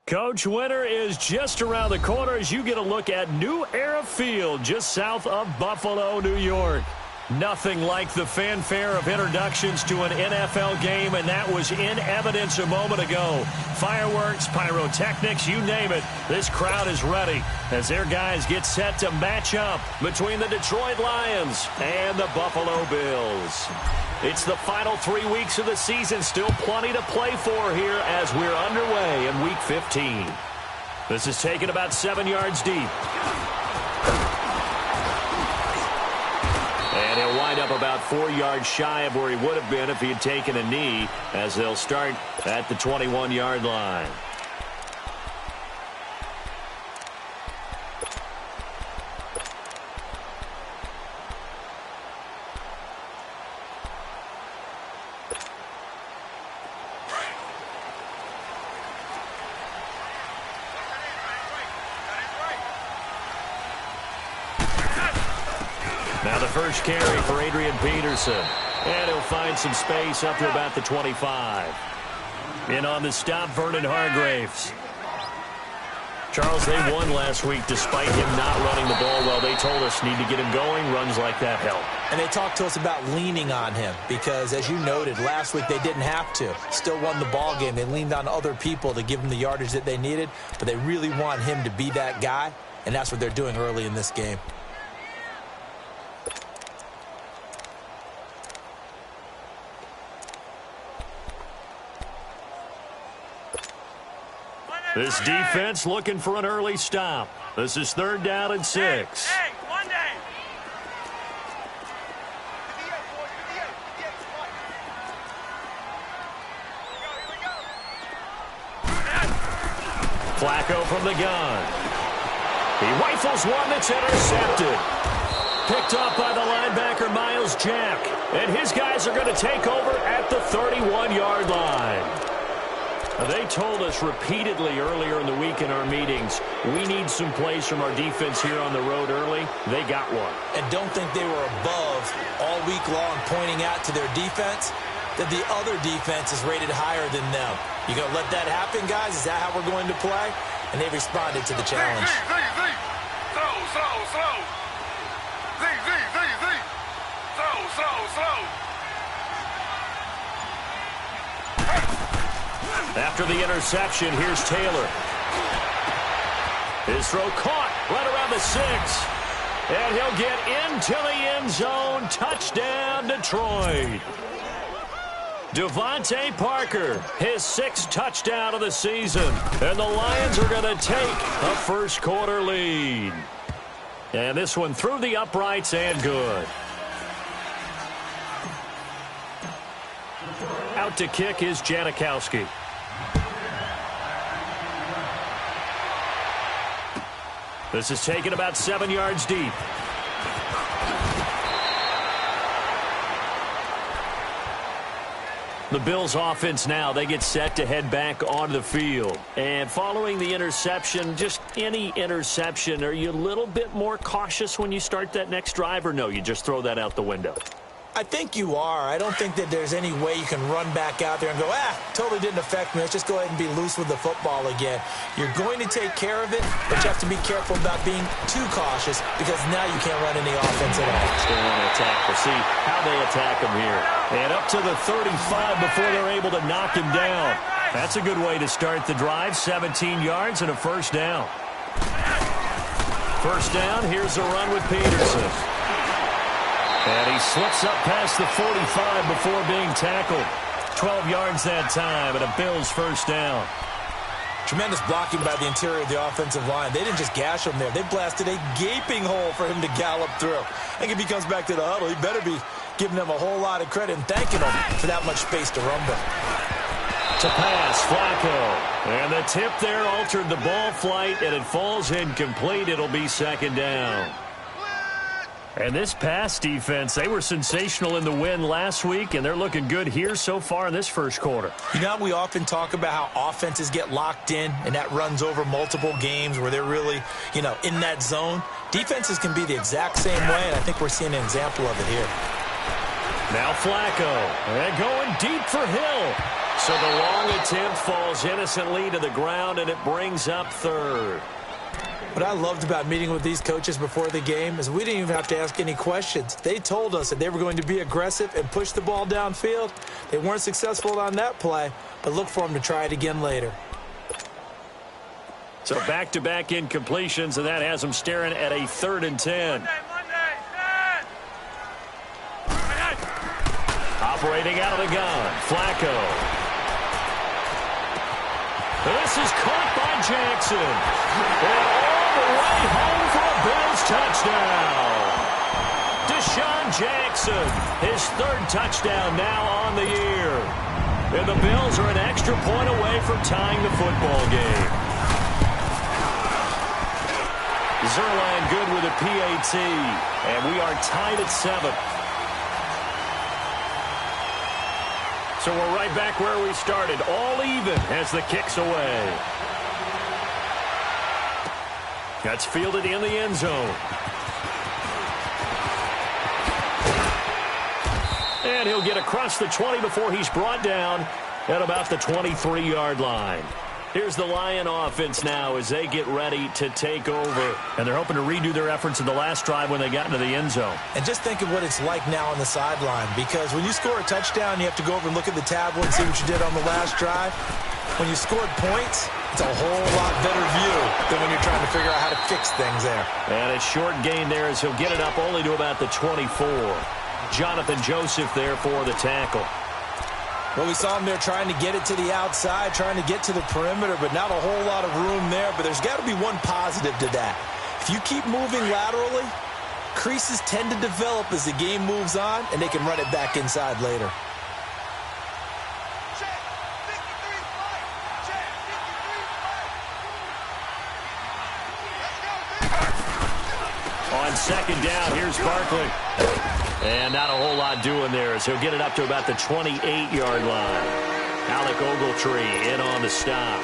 Coach, winter is just around the corner as you get a look at New Era Field just south of Buffalo, New York. Nothing like the fanfare of introductions to an NFL game, and that was in evidence a moment ago. Fireworks, pyrotechnics, you name it. This crowd is ready as their guys get set to match up between the Detroit Lions and the Buffalo Bills. It's the final 3 weeks of the season. Still plenty to play for here as we're underway in Week 15. This is taken about 7 yards deep. And he'll wind up about 4 yards shy of where he would have been if he had taken a knee, as they'll start at the 21-yard line. Now the first carry for Adrian Peterson. And he'll find some space up to about the 25. In on the stop, Vernon Hargreaves. Charles, they won last week despite him not running the ball well. They told us need to get him going. Runs like that help. And they talked to us about leaning on him because, as you noted, last week they didn't have to. Still won the ball game. They leaned on other people to give them the yardage that they needed, but they really want him to be that guy, and that's what they're doing early in this game. This defense looking for an early stop. This is 3rd down and 6. Flacco from the gun. He rifles one that's intercepted. Picked up by the linebacker, Miles Jack. And his guys are going to take over at the 31-yard line. They told us repeatedly earlier in the week in our meetings, we need some plays from our defense here on the road early. They got one. And don't think they were above all week long pointing out to their defense that the other defense is rated higher than them. You going to let that happen, guys? Is that how we're going to play? And they responded to the challenge. After the interception, here's Taylor. His throw caught right around the 6. And he'll get into the end zone. Touchdown, Detroit. Devontae Parker, his 6th touchdown of the season. And the Lions are going to take a first-quarter lead. And this one through the uprights and good. Out to kick is Janikowski. This is taken about 7 yards deep. The Bills offense now, they get set to head back onto the field. And following the interception, just any interception, are you a little bit more cautious when you start that next drive, or no, you just throw that out the window? I think you are. I don't think that there's any way you can run back out there and go, totally didn't affect me. Let's just go ahead and be loose with the football again. You're going to take care of it, but you have to be careful about being too cautious because now you can't run any offense at all. Still want to attack. We'll see how they attack him here. And up to the 35 before they're able to knock him down. That's a good way to start the drive. 17 yards and a first down. First down, here's a run with Peterson. And he slips up past the 45 before being tackled. 12 yards that time, and a Bills first down. Tremendous blocking by the interior of the offensive line. They didn't just gash him there. They blasted a gaping hole for him to gallop through. I think if he comes back to the huddle, he better be giving them a whole lot of credit and thanking them for that much space to rumble. To pass, Flacco. And the tip there altered the ball flight, and it falls incomplete. It'll be 2nd down. And this pass defense, they were sensational in the win last week, and they're looking good here so far in this first quarter. You know, we often talk about how offenses get locked in, and that runs over multiple games where they're really, in that zone. Defenses can be the exact same way, and I think we're seeing an example of it here. Now Flacco, and going deep for Hill. So the long attempt falls innocently to the ground, and it brings up third. What I loved about meeting with these coaches before the game is we didn't even have to ask any questions. They told us that they were going to be aggressive and push the ball downfield. They weren't successful on that play, but look for them to try it again later. So back-to-back incompletions, and that has them staring at a 3rd and 10. Operating out of the gun, Flacco. This is caught by Jackson. And all the way home for a Bills touchdown. Deshaun Jackson, his 3rd touchdown now on the year. And the Bills are an extra point away from tying the football game. Zerline good with a PAT. And we are tied at 7. So we're right back where we started, all even as the kick's away. That's fielded in the end zone. And he'll get across the 20 before he's brought down at about the 23-yard line. Here's the Lion offense now as they get ready to take over. And they're hoping to redo their efforts in the last drive when they got into the end zone. And just think of what it's like now on the sideline, because when you score a touchdown, you have to go over and look at the tablet and see what you did on the last drive. When you scored points, it's a whole lot better view than when you're trying to figure out how to fix things there. And a short gain there as he'll get it up only to about the 24. Jonathan Joseph there for the tackle. Well, we saw him there trying to get it to the outside, trying to get to the perimeter, but not a whole lot of room there. But there's got to be one positive to that. If you keep moving laterally, creases tend to develop as the game moves on, and they can run it back inside later. On 2nd down, here's Barkley. And not a whole lot doing there as he'll get it up to about the 28-yard line. Alec Ogletree in on the stop.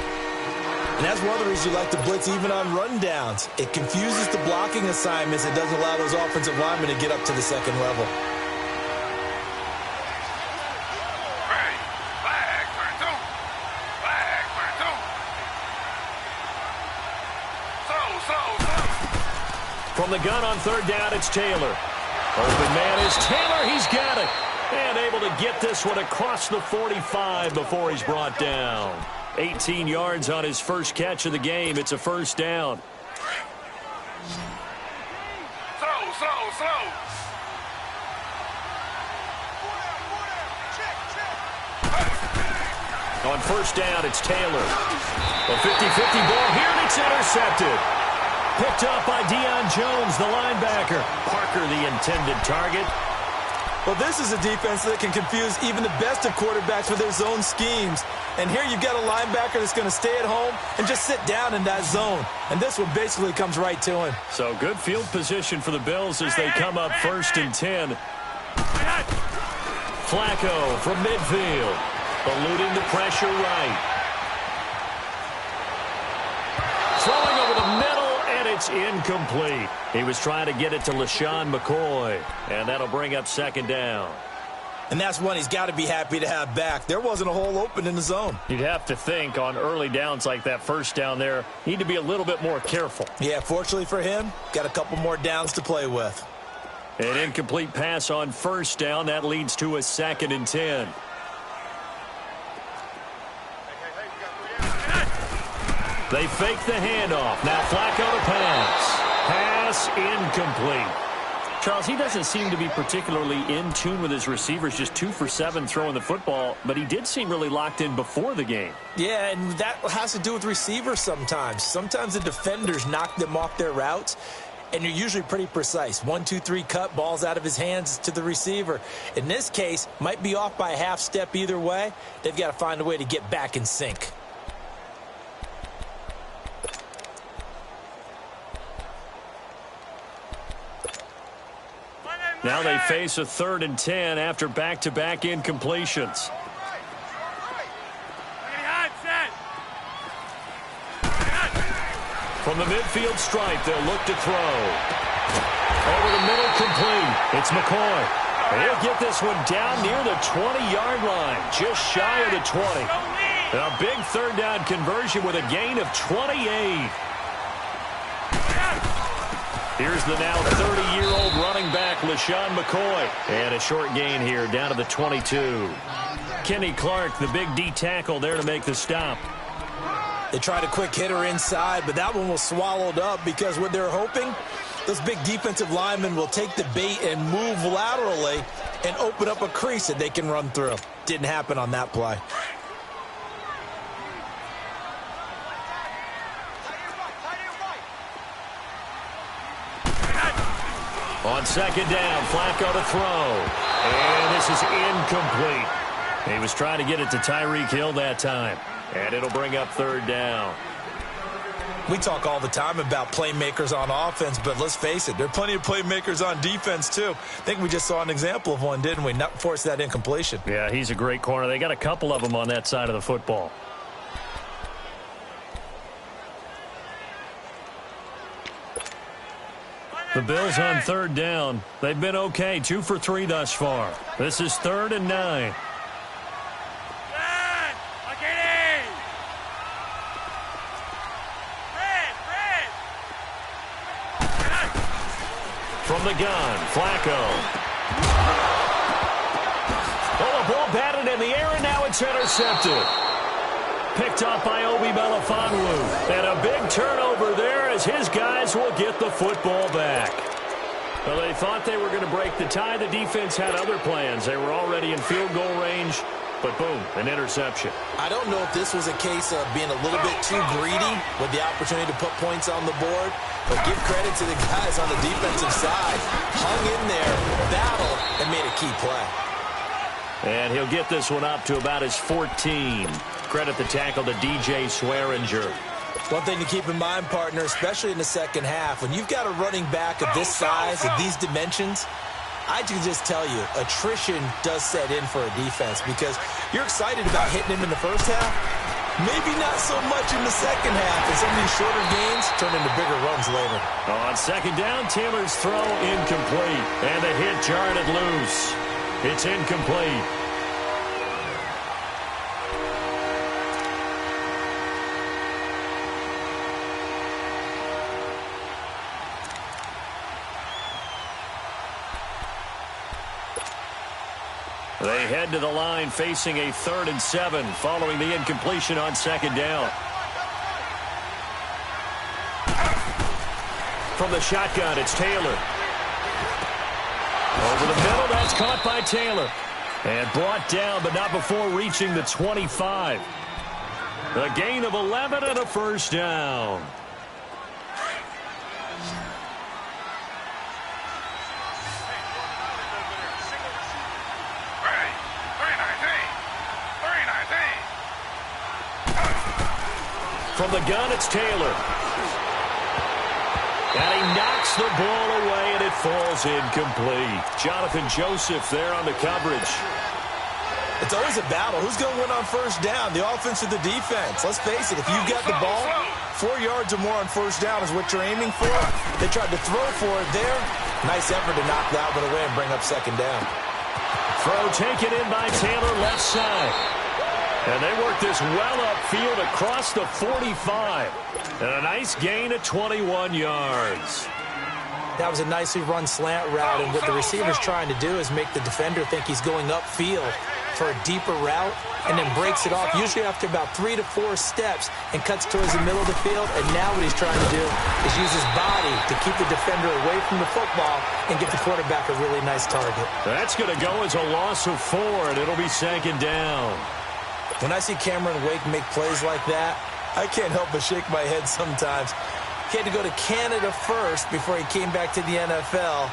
And that's one of the reasons you like to blitz even on rundowns. It confuses the blocking assignments. It doesn't allow those offensive linemen to get up to the 2nd level. From the gun on 3rd down, it's Taylor. Open man is Taylor. He's got it. And able to get this one across the 45 before he's brought down. 18 yards on his first catch of the game. It's a 1st down. On 1st down, it's Taylor. A 50-50 ball here, and it's intercepted. Picked up by Deion Jones, the linebacker. Parker, the intended target. Well, this is a defense that can confuse even the best of quarterbacks with their zone schemes. And here you've got a linebacker that's going to stay at home and just sit down in that zone. And this one basically comes right to him. So good field position for the Bills as they come up 1st and 10. Flacco from midfield. Eluding the pressure right. Throwing over the middle, and it's incomplete. He was trying to get it to LaShawn McCoy, and that'll bring up 2nd down. And that's one he's got to be happy to have back. There wasn't a hole open in the zone. You'd have to think on early downs like that 1st down there, need to be a little bit more careful. Yeah, fortunately for him, got a couple more downs to play with. An incomplete pass on 1st down. That leads to a 2nd and 10. They fake the handoff. Now Flacco to pass. Pass incomplete. Charles, he doesn't seem to be particularly in tune with his receivers, just 2 for 7 throwing the football, but he did seem really locked in before the game. Yeah, and that has to do with receivers sometimes. Sometimes the defenders knock them off their routes, and you're usually pretty precise. 1, 2, 3 cut, balls out of his hands to the receiver. In this case, might be off by a half step either way. They've got to find a way to get back in sync. Now they face a 3rd and 10 after back-to-back incompletions. From the midfield stripe, they'll look to throw. Over the middle, complete. It's McCoy. And he'll get this one down near the 20-yard line, just shy of the 20. A big third down conversion with a gain of 28. Here's the now 30-year-old running back, LaShawn McCoy. And a short gain here, down to the 22. Kenny Clark, the big D tackle, there to make the stop. They tried a quick hitter inside, but that one was swallowed up because what they're hoping, those big defensive linemen will take the bait and move laterally and open up a crease that they can run through. Didn't happen on that play. On second down, Flacco to throw. And this is incomplete. He was trying to get it to Tyreek Hill that time. And it'll bring up third down. We talk all the time about playmakers on offense, but let's face it, there are plenty of playmakers on defense, too. I think we just saw an example of one, didn't we? Not force that incompletion. Yeah, he's a great corner. They got a couple of them on that side of the football. The Bills on third down. They've been okay, 2 for 3 thus far. This is 3rd and 9. From the gun, Flacco. Oh, the ball batted in the air, and now it's intercepted. Picked up by Obi Melifonwu. And a big turnover there as his guys will get the football back. Well, they thought they were going to break the tie. The defense had other plans. They were already in field goal range, but boom, an interception. I don't know if this was a case of being a little bit too greedy with the opportunity to put points on the board, but give credit to the guys on the defensive side. Hung in there, battled, and made a key play. And he'll get this one up to about his 14. Credit the tackle to DJ Swearinger. One thing to keep in mind, partner, especially in the second half, when you've got a running back of this size, of these dimensions, I can just tell you, attrition does set in for a defense because you're excited about hitting him in the first half. Maybe not so much in the second half, and some of these shorter gains turn into bigger runs later. On second down, Taylor's throw incomplete, and the hit jarred it loose. It's incomplete. They head to the line facing a 3rd and 7 following the incompletion on second down. From the shotgun, it's Taylor. Over the middle, that's caught by Taylor. And brought down, but not before reaching the 25. A gain of 11 and a first down. From the gun, it's Taylor. And he knocks the ball away, and it falls incomplete. Jonathan Joseph there on the coverage. It's always a battle. Who's going to win on first down, the offense or the defense? Let's face it, if you've got the ball, 4 yards or more on first down is what you're aiming for. They tried to throw for it there. Nice effort to knock that one away and bring up second down. Throw taken in by Taylor, left side. And they work this well upfield across the 45. And a nice gain of 21 yards. That was a nicely run slant route, and what the receiver's trying to do is make the defender think he's going upfield for a deeper route, and then breaks it off, usually after about 3 to 4 steps, and cuts towards the middle of the field. And now what he's trying to do is use his body to keep the defender away from the football and get the quarterback a really nice target. That's going to go as a loss of 4, and it'll be second down. When I see Cameron Wake make plays like that, I can't help but shake my head sometimes. He had to go to Canada first before he came back to the NFL,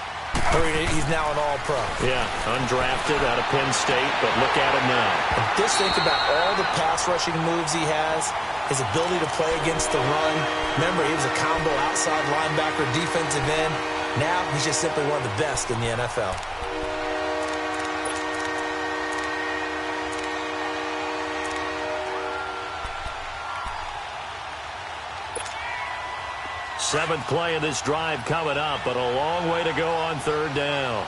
where he's now an all-pro. Yeah, undrafted out of Penn State, but look at him now. And just think about all the pass-rushing moves he has, his ability to play against the run. Remember, he was a combo outside linebacker, defensive end. Now he's just simply one of the best in the NFL. Seventh play of this drive coming up, but a long way to go on third down.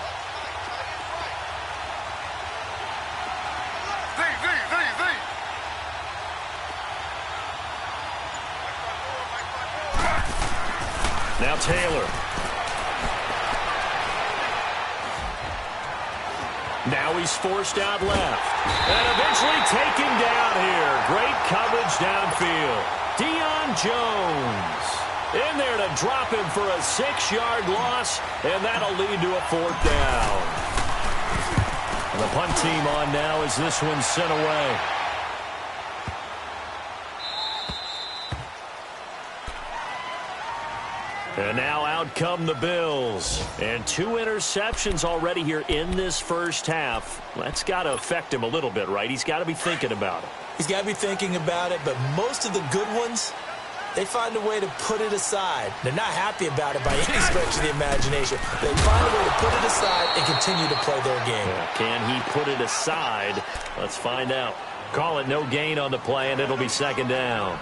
Now Taylor. Now he's forced out left. And eventually taken down here. Great coverage downfield. Deion Jones in there to drop him for a 6-yard loss, and that'll lead to a 4th down. And the punt team on now as this one's sent away. And now out come the Bills. And 2 interceptions already here in this first half. That's got to affect him a little bit, right? He's got to be thinking about it. He's got to be thinking about it, but most of the good ones, they find a way to put it aside. They're not happy about it by any stretch of the imagination. They find a way to put it aside and continue to play their game. Yeah, can he put it aside? Let's find out. Call it no gain on the play, and it'll be 2nd down.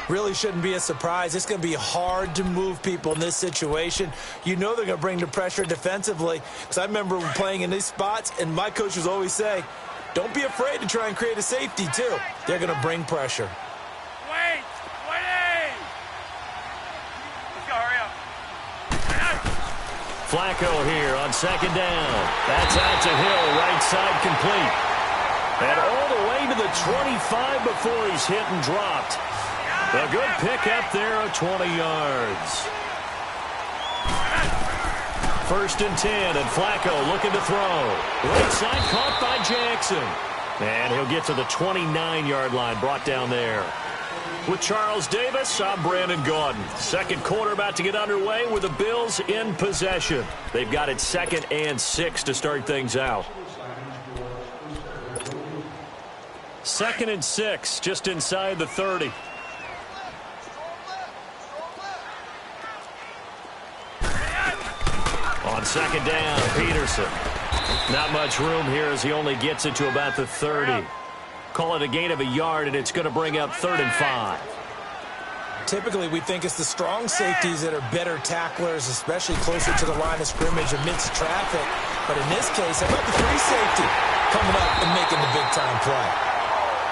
Really shouldn't be a surprise. It's going to be hard to move people in this situation. You know they're going to bring the pressure defensively. Because I remember playing in these spots, and my coaches always say, don't be afraid to try and create a safety, too. They're going to bring pressure. Wait! Let's go, hurry up. Flacco here on 2nd down. That's out to Hill, right side complete. And all the way to the 25 before he's hit and dropped. A good pick up there of 20 yards. 1st and 10, and Flacco looking to throw. Right side caught by Jackson. And he'll get to the 29-yard line, brought down there. With Charles Davis, I'm Brandon Gaudin. Second quarter about to get underway with the Bills in possession. They've got it 2nd and 6 to start things out. 2nd and 6, just inside the 30. On 2nd down, Peterson. Not much room here as he only gets it to about the 30. Call it a gain of a yard, and it's going to bring up 3rd and 5. Typically, we think it's the strong safeties that are better tacklers, especially closer to the line of scrimmage amidst traffic. But in this case, how about the free safety coming up and making the big-time play?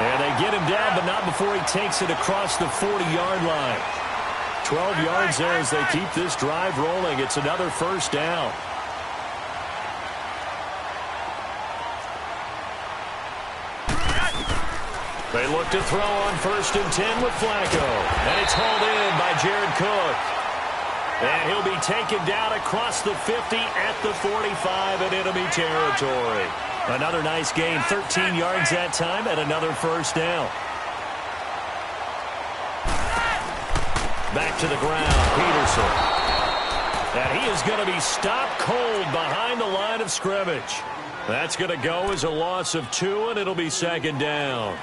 And they get him down, but not before he takes it across the 40-yard line. 12 yards there as they keep this drive rolling. It's another 1st down. They look to throw on 1st and 10 with Flacco. And it's hauled in by Jared Cook. And he'll be taken down across the 50 at the 45 in enemy territory. Another nice gain, 13 yards that time, and another 1st down. Back to the ground, Peterson. And he is going to be stopped cold behind the line of scrimmage. That's going to go as a loss of 2, and it'll be 2nd down.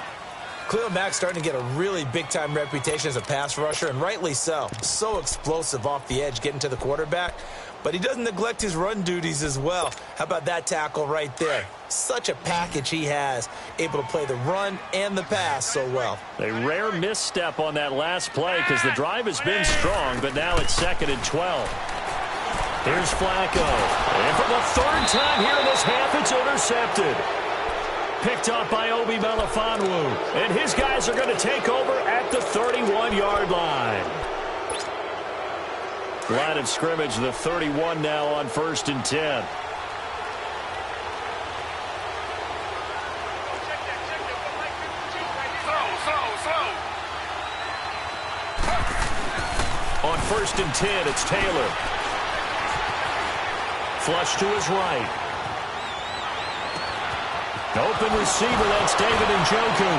Khalil Mack's starting to get a really big-time reputation as a pass rusher, and rightly so. So explosive off the edge getting to the quarterback. But he doesn't neglect his run duties as well. How about that tackle right there? Such a package he has, able to play the run and the pass so well. A rare misstep on that last play because the drive has been strong, but now it's 2nd and 12. Here's Flacco. And for the 3rd time here in this half, it's intercepted. Picked off by Obi Melifonwu. And his guys are going to take over at the 31-yard line. Line of scrimmage, the 31 now on 1st and 10. On 1st and 10, it's Taylor. Flush to his right. Open receiver, that's David Njoku.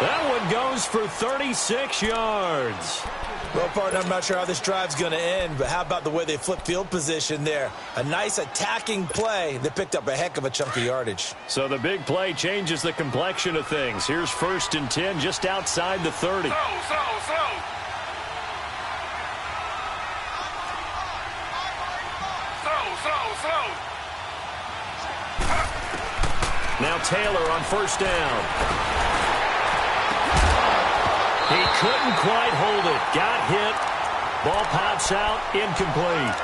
That one goes for 36 yards. Well, partner, I'm not sure how this drive's going to end, but how about the way they flip field position there? A nice attacking play that picked up a heck of a chunk of yardage. So the big play changes the complexion of things. Here's 1st and 10 just outside the 30. Now Taylor on 1st down. He couldn't quite hold it. Got hit. Ball pops out. Incomplete.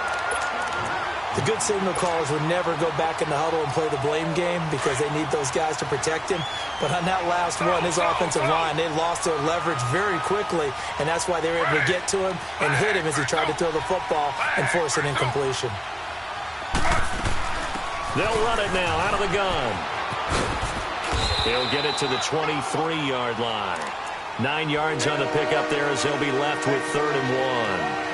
The good signal callers would never go back in the huddle and play the blame game because they need those guys to protect him. But on that last one, his offensive line, they lost their leverage very quickly, and that's why they were able to get to him and hit him as he tried to throw the football and force an incompletion. They'll run it now out of the gun. He'll get it to the 23-yard line. 9 yards on the pickup there as they'll be left with 3rd and 1.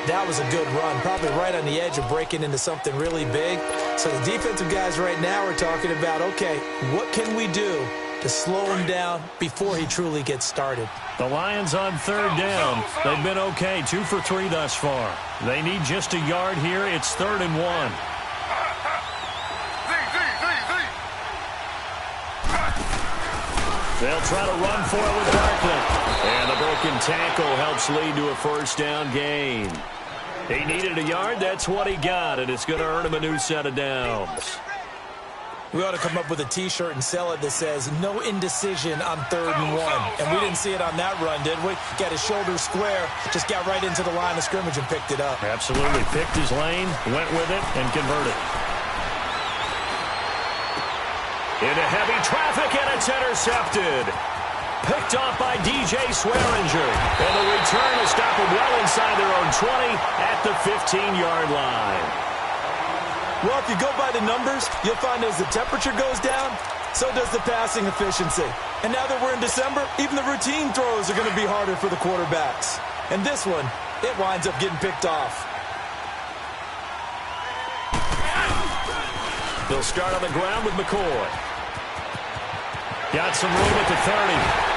That was a good run, probably right on the edge of breaking into something really big. So the defensive guys right now are talking about, okay, what can we do to slow him down before he truly gets started? The Lions on 3rd down. They've been okay, 2 for 3 thus far. They need just a yard here. It's 3rd and 1. They'll try to run for it with Barkley. And the broken tackle helps lead to a 1st down gain. He needed a yard. That's what he got, and it's going to earn him a new set of downs. We ought to come up with a T-shirt and sell it that says, no indecision on 3rd and 1. And we didn't see it on that run, did we? Got his shoulder square, just got right into the line of scrimmage and picked it up. Absolutely. Picked his lane, went with it, and converted. Into heavy traffic, and it's intercepted. Picked off by DJ Swearinger. And the return will stop them well inside their own 20 at the 15-yard line. Well, if you go by the numbers, you'll find as the temperature goes down, so does the passing efficiency. And now that we're in December, even the routine throws are going to be harder for the quarterbacks. And this one, it winds up getting picked off. They'll start on the ground with McCoy. Got some room at the 30.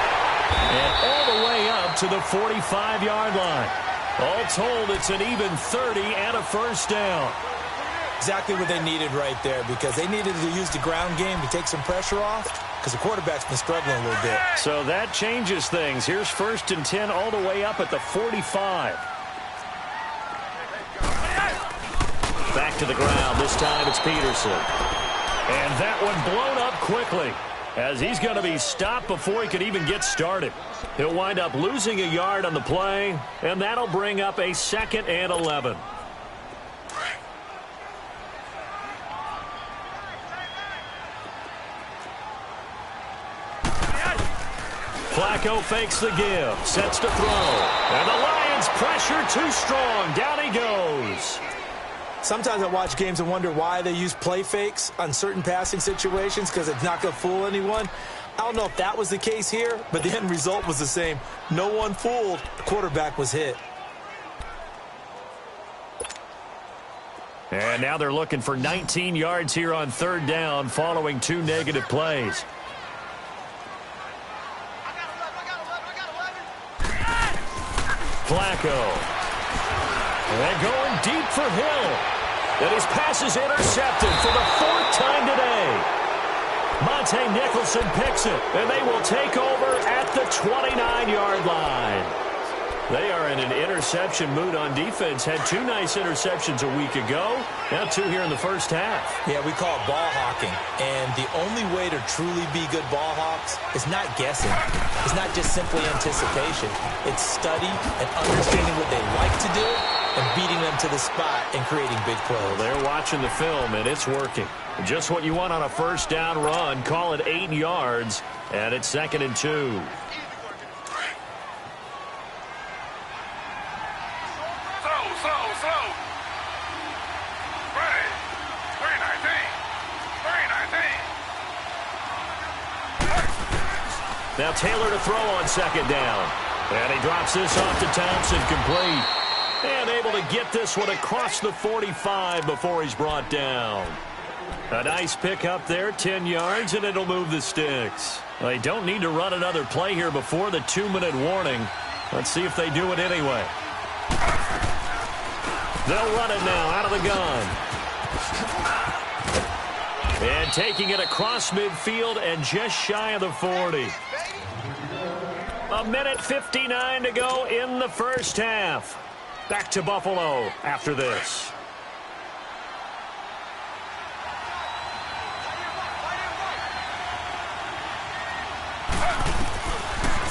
And all the way up to the 45-yard line. All told, it's an even 30 and a 1st down. Exactly what they needed right there, because they needed to use the ground game to take some pressure off, because the quarterback's been struggling a little bit. So that changes things. Here's 1st and 10 all the way up at the 45. Back to the ground. This time it's Peterson. And that one blown up quickly, as he's going to be stopped before he could even get started. He'll wind up losing a yard on the play, and that'll bring up a 2nd and 11. Flacco fakes the give, sets to throw, and the Lions pressure too strong. Down he goes. Sometimes I watch games and wonder why they use play fakes on certain passing situations, because it's not going to fool anyone. I don't know if that was the case here, but the end result was the same. No one fooled. The quarterback was hit. And now they're looking for 19 yards here on 3rd down following 2 negative plays. Flacco. And going deep for Hill. And his pass is intercepted for the 4th time today. Monte Nicholson picks it, and they will take over at the 29-yard line. They are in an interception mood on defense. Had 2 nice interceptions a week ago. Now 2 here in the 1st half. Yeah, we call it ball hawking. And the only way to truly be good ball hawks is not guessing. It's not just simply anticipation. It's study and understanding what they like to do and beating them to the spot and creating big plays. Well, they're watching the film, and it's working. Just what you want on a 1st down run. Call it 8 yards, and it's 2nd and 2. Now Taylor to throw on 2nd down. And he drops this off to Thompson, complete. And able to get this one across the 45 before he's brought down. A nice pick up there, 10 yards, and it'll move the sticks. They don't need to run another play here before the 2-minute warning. Let's see if they do it anyway. They'll run it now out of the gun. And taking it across midfield and just shy of the 40. 1:59 to go in the 1st half. Back to Buffalo after this.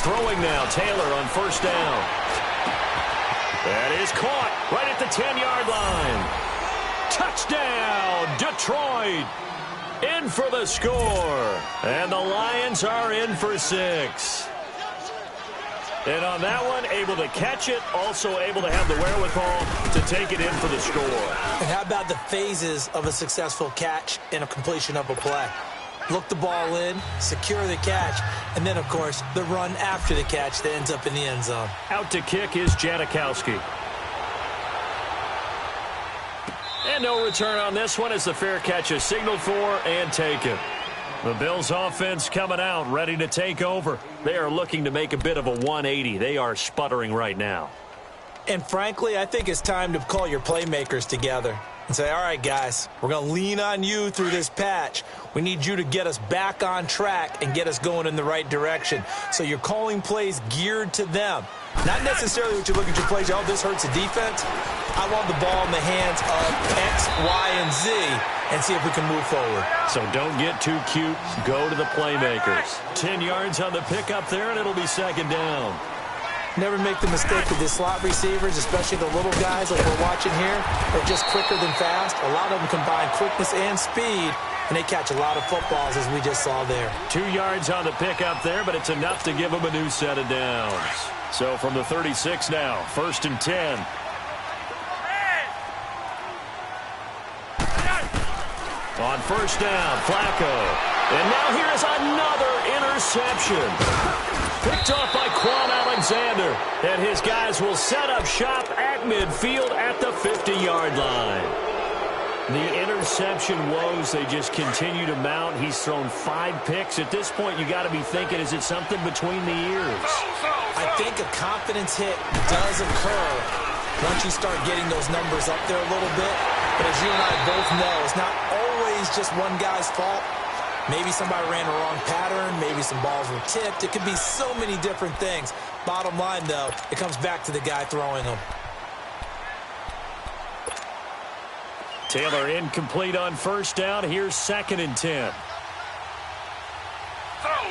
Throwing now, Taylor on 1st down. That is caught right at the 10-yard line. Touchdown, Detroit. In for the score. And the Lions are in for 6. And on that one, able to catch it, also able to have the wherewithal to take it in for the score. And how about the phases of a successful catch and a completion of a play? Look the ball in, secure the catch, and then, of course, the run after the catch that ends up in the end zone. Out to kick is Janikowski. And no return on this one as the fair catch is signaled for and taken. The Bills offense coming out, ready to take over. They are looking to make a bit of a 180. They are sputtering right now. And frankly, I think it's time to call your playmakers together and say, all right, guys, we're going to lean on you through this patch. We need you to get us back on track and get us going in the right direction. So you're calling plays geared to them. Not necessarily what you look at your plays, oh, this hurts the defense. I want the ball in the hands of X, Y, and Z and see if we can move forward. So don't get too cute. Go to the playmakers. 10 yards on the pickup there, and it'll be second down. Never make the mistake with the slot receivers, especially the little guys like we're watching here. They're just quicker than fast. A lot of them combine quickness and speed, and they catch a lot of footballs, as we just saw there. 2 yards on the pickup there, but it's enough to give them a new set of downs. So from the 36 now, 1st and 10. On first down, Flacco. And now here is another interception. Picked off by Quan Alexander. And his guys will set up shop at midfield at the 50-yard line. The interception woes, they just continue to mount. He's thrown 5 picks. At this point, you got to be thinking, is it something between the ears? I think a confidence hit does occur once you start getting those numbers up there a little bit. But as you and I both know, it's not always just one guy's fault. Maybe somebody ran a wrong pattern. Maybe some balls were tipped. It could be so many different things. Bottom line, though, it comes back to the guy throwing them. Taylor incomplete on first down. Here's 2nd and 10. Throw.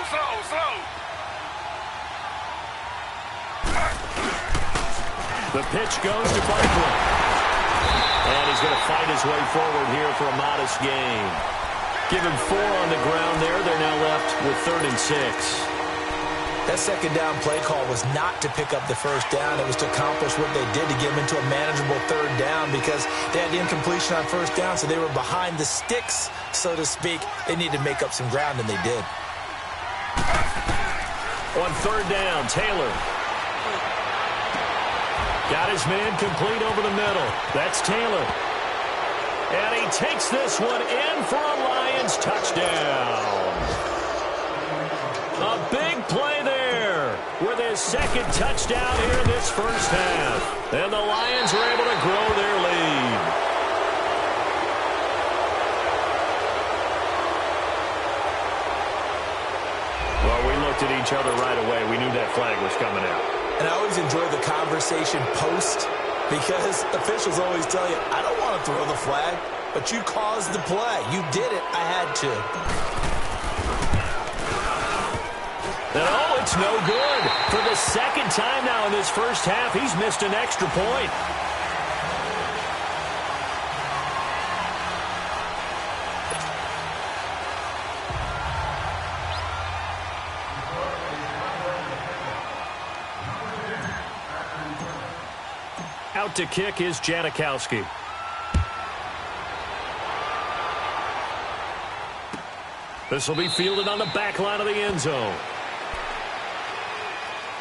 The pitch goes to Barkley. And he's going to fight his way forward here for a modest gain. Give him 4 on the ground there. They're now left with 3rd and 6. That second down play call was not to pick up the first down. It was to accomplish what they did to get them into a manageable 3rd down because they had the incompletion on first down, so they were behind the sticks, so to speak. They needed to make up some ground, and they did. On 3rd down, Taylor. Got his man complete over the middle. That's Taylor. And he takes this one in for a Lions touchdown. A big play there with his 2nd touchdown here in this first half. And the Lions are able to grow their lead. Well, we looked at each other right away. We knew that flag was coming out. And I always enjoy the conversation post because officials always tell you, I don't want to throw the flag, but you caused the play. You did it. I had to. And oh, it's no good. For the 2nd time now in this first half, he's missed an extra point. Out to kick is Janikowski. This will be fielded on the back line of the end zone.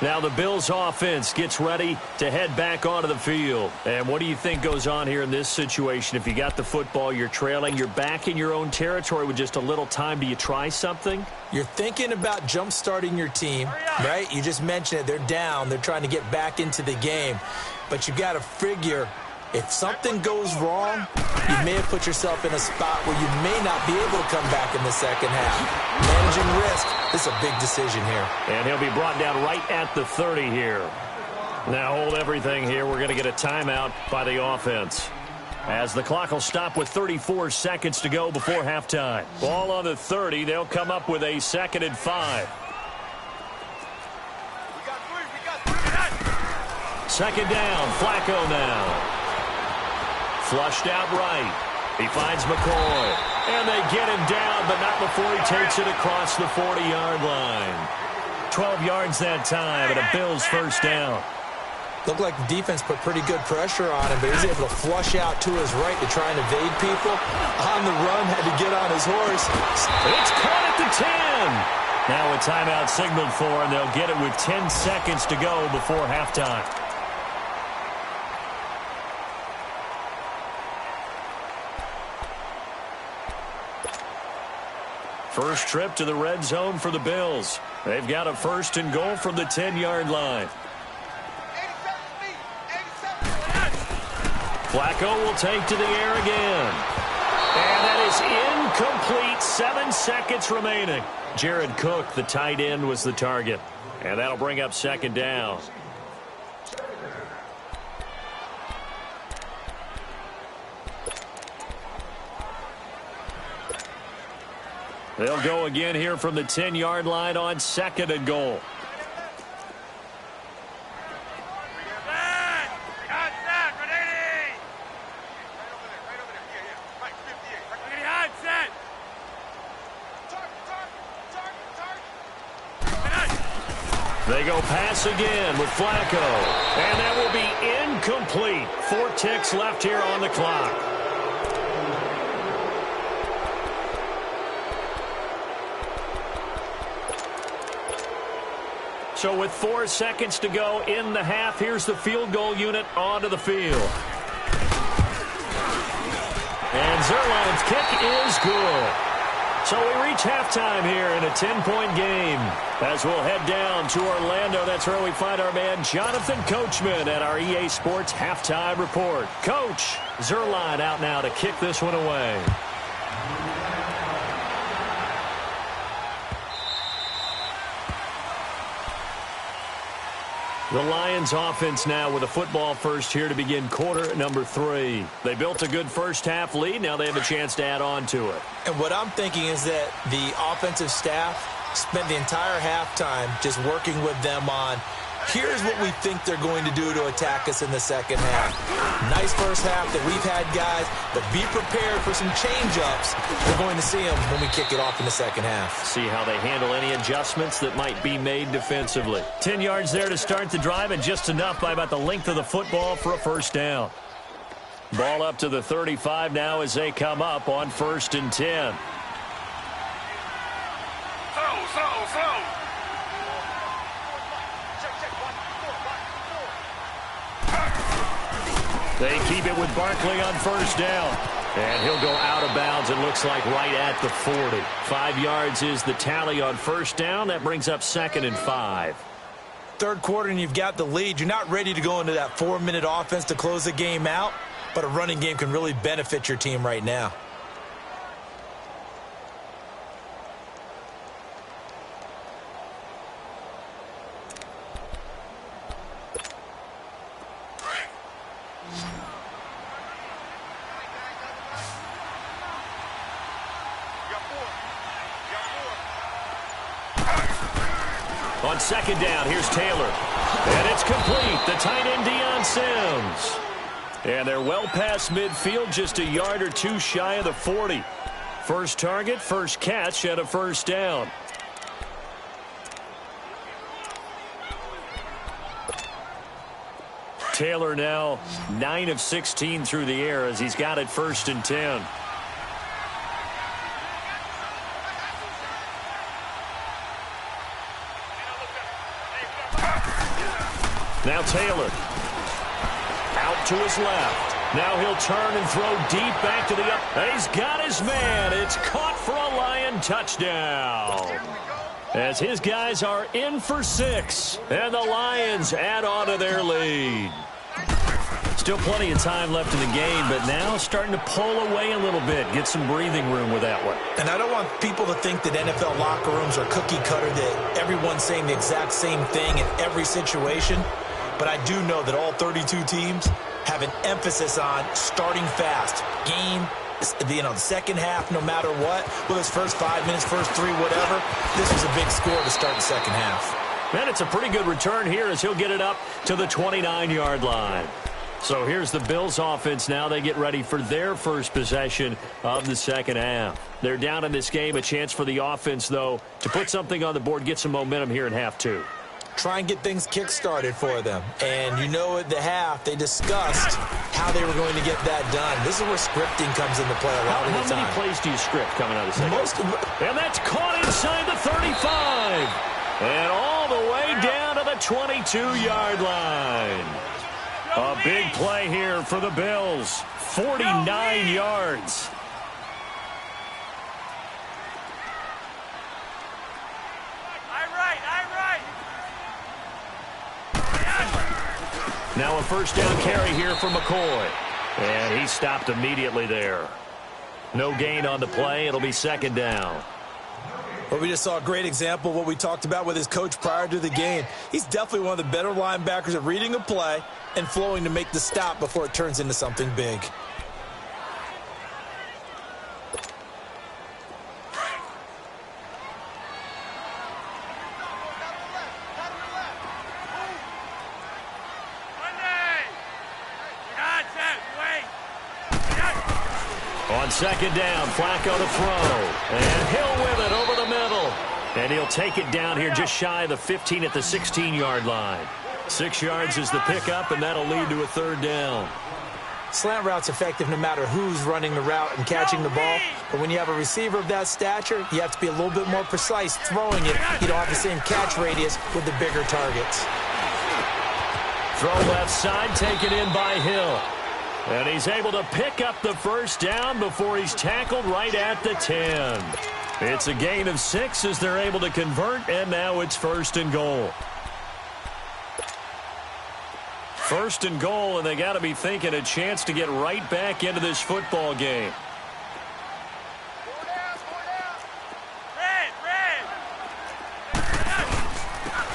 Now the Bills offense gets ready to head back onto the field. And what do you think goes on here in this situation? If you got the football, you're trailing, you're back in your own territory with just a little time. Do you try something? You're thinking about jump-starting your team, right? You just mentioned it. They're down. They're trying to get back into the game. But you got to figure if something goes wrong, you may have put yourself in a spot where you may not be able to come back in the second half. Managing risk, this is a big decision here. And he'll be brought down right at the 30 here. Now hold everything here. We're going to get a timeout by the offense, as the clock will stop with 34 seconds to go before halftime. Ball on the 30. They'll come up with a 2nd and 5. Second down, Flacco now. Flushed out right. He finds McCoy. And they get him down, but not before he takes it across the 40-yard line. 12 yards that time, and a Bills first down. Looked like the defense put pretty good pressure on him, but he was able to flush out to his right to try and evade people. On the run, had to get on his horse. It's caught at the 10. Now a timeout signaled for, and they'll get it with 10 seconds to go before halftime. First trip to the red zone for the Bills. They've got a first and goal from the 10-yard line. Flacco will take to the air again. And that is incomplete. 7 seconds remaining. Jared Cook, the tight end, was the target. And that'll bring up second down. They'll go again here from the 10-yard line on second and goal. They go pass again with Flacco. And that will be incomplete. 4 ticks left here on the clock. So with 4 seconds to go in the half, here's the field goal unit onto the field. And Zerline's kick is good. So we reach halftime here in a 10-point game. As we'll head down to Orlando, that's where we find our man Jonathan Coachman at our EA Sports Halftime Report. Coach, Zerline out now to kick this one away. The Lions offense now with a football first here to begin quarter number 3. They built a good first half lead. Now they have a chance to add on to it. And what I'm thinking is that the offensive staff spent the entire halftime just working with them on, here's what we think they're going to do to attack us in the second half. Nice first half that we've had, guys, but be prepared for some change-ups. We're going to see them when we kick it off in the second half. See how they handle any adjustments that might be made defensively. 10 yards there to start the drive, and just enough by about the length of the football for a first down. Ball up to the 35 now as they come up on 1st and 10. They keep it with Barkley on first down. And he'll go out of bounds, it looks like, right at the 40. 5 yards is the tally on first down. That brings up 2nd and 5. Third quarter and you've got the lead. You're not ready to go into that 4-minute offense to close the game out, but a running game can really benefit your team right now. On second down, here's Taylor. And it's complete. The tight end, Deion Sims. And they're well past midfield, just a yard or 2 shy of the 40. First target, first catch, and a first down. Taylor now 9 of 16 through the air as he's got it 1st and 10. Now Taylor. Out to his left. Now he'll turn and throw deep back to the up. And he's got his man. It's caught for a Lion touchdown. As his guys are in for 6. And the Lions add on to their lead. Still plenty of time left in the game, but now starting to pull away a little bit. Get some breathing room with that one. And I don't want people to think that NFL locker rooms are cookie cutter, that everyone's saying the exact same thing in every situation. But I do know that all 32 teams have an emphasis on starting fast. Game, the second half, no matter what, whether it's first 5 minutes, first 3, whatever, this was a big score to start the second half. And it's a pretty good return here as he'll get it up to the 29-yard line. So here's the Bills offense now. They get ready for their first possession of the second half. They're down in this game. A chance for the offense, though, to put something on the board, get some momentum here in half two. Try and get things kick-started for them. And you know at the half, they discussed how they were going to get that done. This is where scripting comes into play a lot of the time. How many plays do you script coming out of the second? And that's caught inside the 35. And all the way down to the 22-yard line. A big play here for the Bills. 49 yards. Now a first down carry here for McCoy. And he stopped immediately there. No gain on the play. It'll be second down. Well, we just saw a great example of what we talked about with his coach prior to the game. He's definitely one of the better linebackers at reading a play and flowing to make the stop before it turns into something big. On second down, Flacco to throw. And Hill with it over the middle. And he'll take it down here just shy of the 15 at the 16-yard line. 6 yards is the pickup, and that'll lead to a third down. Slant route's effective no matter who's running the route and catching the ball. But when you have a receiver of that stature, you have to be a little bit more precise throwing it. You don't have the same catch radius with the bigger targets. Throw left side, taken in by Hill. And he's able to pick up the first down before he's tackled right at the 10. It's a gain of 6 as they're able to convert, and now it's first and goal. First and goal, and they got to be thinking a chance to get right back into this football game.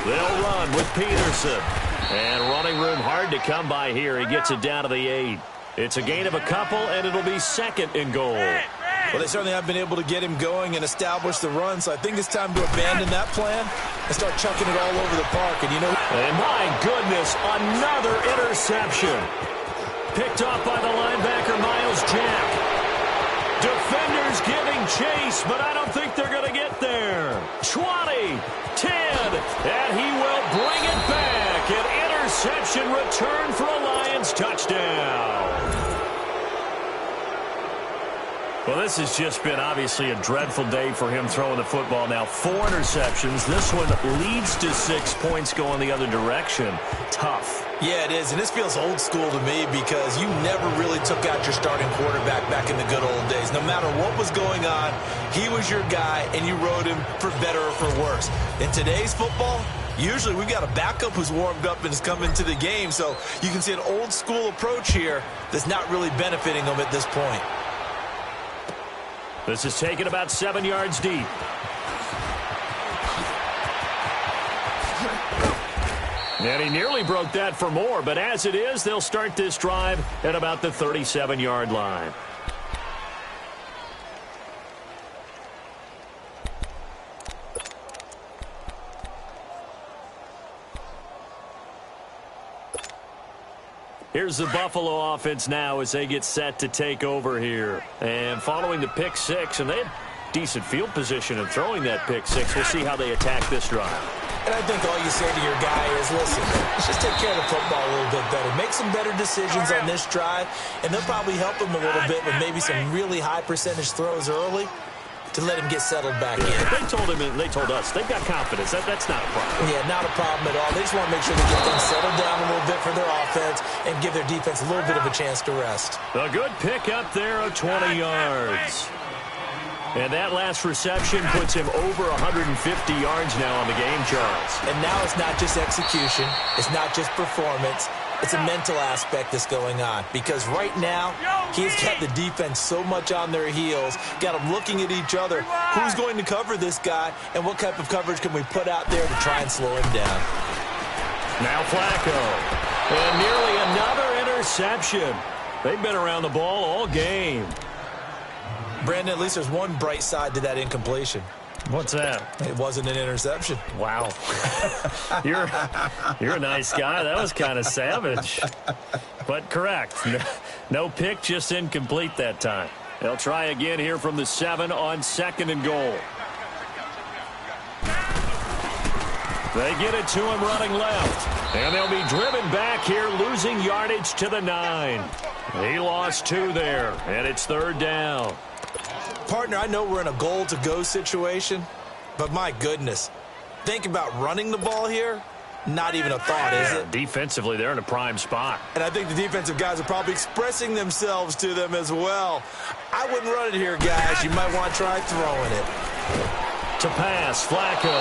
They'll run with Peterson. And running room hard to come by here. He gets it down to the 8. It's a gain of a couple, and it'll be second and goal. Well, they certainly have been able to get him going and establish the run, so I think it's time to abandon that plan and start chucking it all over the park. And and my goodness, another interception. Picked off by the linebacker, Miles Jack. Defenders giving chase, but I don't think they're going to get there. 20, 10, and he will bring it back. An interception return for a Lions touchdown. Well, this has just been obviously a dreadful day for him throwing the football now. 4 interceptions. This one leads to 6 points going the other direction. Tough. Yeah, it is, and this feels old school to me because you never really took out your starting quarterback back in the good old days. No matter what was going on, he was your guy, and you rode him for better or for worse. In today's football, usually we've got a backup who's warmed up and has come into the game, so you can see an old school approach here that's not really benefiting them at this point. This is taken about 7 yards deep. And he nearly broke that for more, but as it is, they'll start this drive at about the 37-yard line. Here's the Buffalo offense now as they get set to take over here. And following the pick 6, and they had decent field position in throwing that pick 6. We'll see how they attack this drive. And I think all you say to your guy is, listen, let's just take care of the football a little bit better. Make some better decisions on this drive, and they'll probably help him a little bit with maybe some really high percentage throws early to let him get settled back in. They told him, and they told us, they've got confidence. That's not a problem. Yeah, not a problem at all. They just want to make sure they get things settled down a little bit for their offense and give their defense a little bit of a chance to rest. A good pick up there of 20 yards. And that last reception puts him over 150 yards now on the game, Charles. And now it's not just execution. It's not just performance. It's a mental aspect that's going on. Because right now, he's got the defense so much on their heels, got them looking at each other. Who's going to cover this guy, and what type of coverage can we put out there to try and slow him down? Now Flacco. And nearly another interception. They've been around the ball all game. Brandon, at least there's one bright side to that incompletion. What's that? It wasn't an interception. Wow. You're a nice guy. That was kind of savage. But correct. No pick, just incomplete that time. They'll try again here from the 7 on 2nd and goal. They get it to him running left. And they'll be driven back here, losing yardage to the 9. He lost 2 there, and it's 3rd down. Partner, I know we're in a goal-to-go situation, but my goodness, think about running the ball here. Not even a thought, is it? Defensively, they're in a prime spot. And I think the defensive guys are probably expressing themselves to them as well. I wouldn't run it here, guys. You might want to try throwing it. To pass, Flacco.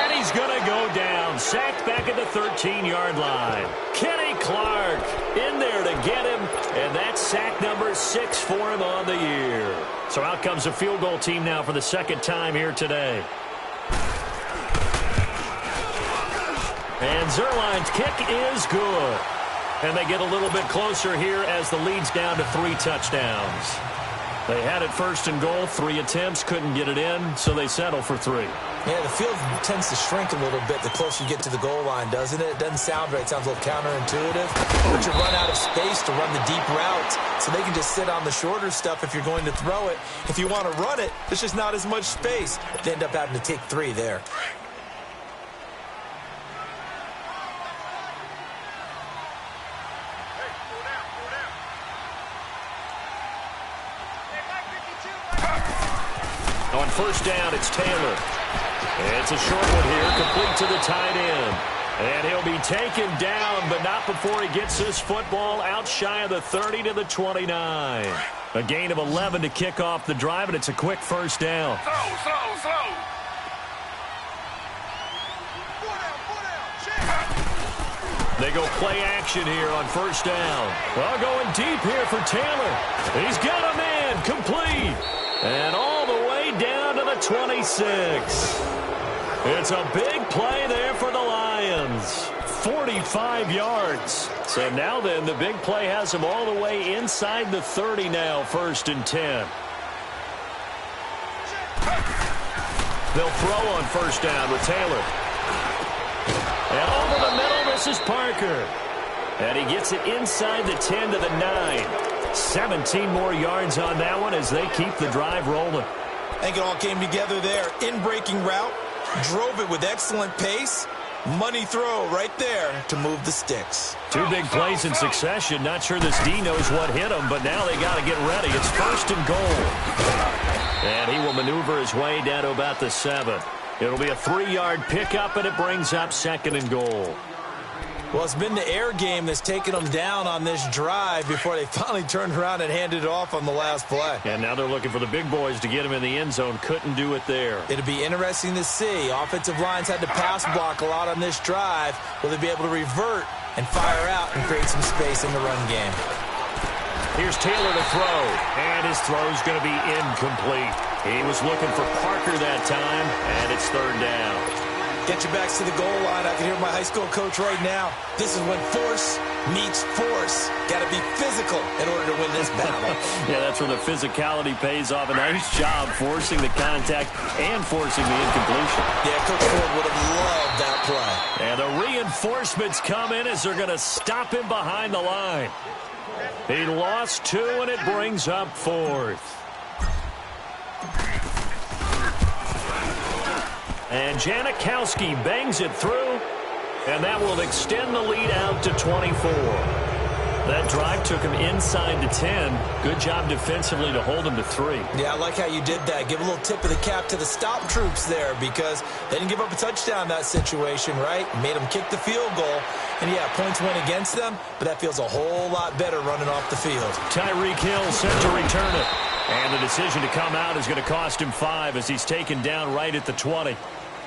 And he's going to go down. Sacked back at the 13-yard line. Kenny Clark in there to get him. And that's sack number 6 for him on the year. So out comes a field goal team now for the 2nd time here today. And Zerline's kick is good. And they get a little bit closer here as the lead's down to 3 touchdowns. They had it 1st and goal, 3 attempts, couldn't get it in, so they settle for 3. Yeah, the field tends to shrink a little bit the closer you get to the goal line, doesn't it? It doesn't sound right. It sounds a little counterintuitive. But you run out of space to run the deep routes, so they can just sit on the shorter stuff if you're going to throw it. If you want to run it, there's just not as much space. They end up having to take 3 there. On 1st down, it's Taylor. It's a short one here, complete to the tight end. And he'll be taken down, but not before he gets this football out shy of the 30 to the 29. A gain of 11 to kick off the drive, and it's a quick 1st down. Slow. They go play action here on 1st down. Well, going deep here for Taylor. He's got a man, complete. And all the way down to the 26. It's a big play there for the Lions. 45 yards. So now then, the big play has them all the way inside the 30 now, 1st and 10. They'll throw on 1st down with Taylor. And over the middle, this is Parker. And he gets it inside the 10 to the 9. 17 more yards on that one as they keep the drive rolling. I think it all came together there. In-breaking route, drove it with excellent pace. Money throw right there to move the sticks. 2 big plays in succession. Not sure this D knows what hit him, but now they got to get ready. It's 1st and goal. And he will maneuver his way down to about the 7. It'll be a 3-yard pickup, and it brings up 2nd and goal. Well, it's been the air game that's taken them down on this drive before they finally turned around and handed it off on the last play. And now they're looking for the big boys to get him in the end zone. Couldn't do it there. It'll be interesting to see. Offensive lines had to pass block a lot on this drive. Will they be able to revert and fire out and create some space in the run game? Here's Taylor to throw, and his throw's going to be incomplete. He was looking for Parker that time, and it's 3rd down. Get your backs to the goal line. I can hear my high school coach right now. This is when force meets force. Got to be physical in order to win this battle. Yeah, that's where the physicality pays off. A nice job forcing the contact and forcing the incompletion. Yeah, Coach Ford would have loved that play. And the reinforcements come in as they're going to stop him behind the line. He lost 2, and it brings up 4th. And Janikowski bangs it through, and that will extend the lead out to 24. That drive took him inside the 10. Good job defensively to hold him to 3. Yeah, I like how you did that. Give a little tip of the cap to the stop troops there because they didn't give up a touchdown in that situation, right? Made them kick the field goal. And, yeah, points went against them, but that feels a whole lot better running off the field. Tyreek Hill set to return it. And the decision to come out is going to cost him 5 as he's taken down right at the 20.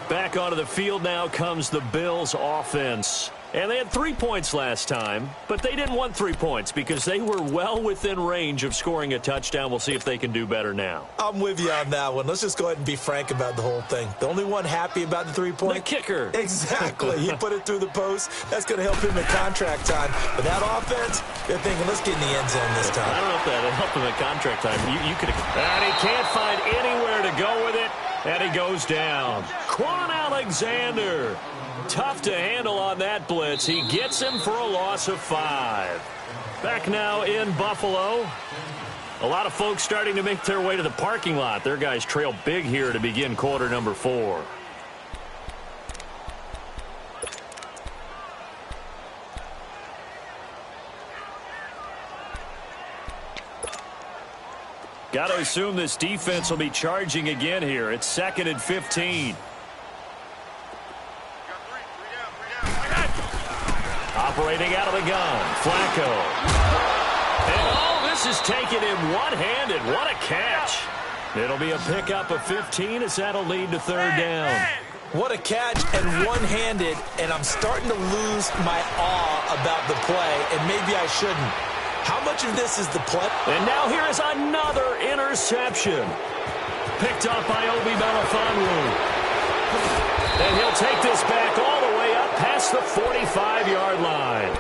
Back onto the field now comes the Bills offense. And they had 3 points last time, but they didn't want 3 points because they were well within range of scoring a touchdown. We'll see if they can do better now. I'm with you on that one. Let's just go ahead and be frank about the whole thing. The only one happy about the 3-point? The kicker. Exactly. He put it through the post. That's going to help him in contract time. But that offense, they're thinking, let's get in the end zone this time. I don't know if that'll help him at contract time. You could. And he can't find anywhere to go with it. And he goes down. Quan Alexander. Tough to handle on that blitz. He gets him for a loss of 5. Back now in Buffalo. A lot of folks starting to make their way to the parking lot. Their guys trail big here to begin quarter number 4. Got to assume this defense will be charging again here. It's 2nd and 15. Operating out of the gun, Flacco. And this is taken in one-handed. What a catch. It'll be a pickup of 15 as that'll lead to 3rd down. What a catch and one-handed, and I'm starting to lose my awe about the play, and maybe I shouldn't. How much of this is the play? And now here is another interception. Picked up by Obi Melifonwu. And he'll take this back all the way up past the 45-yard line.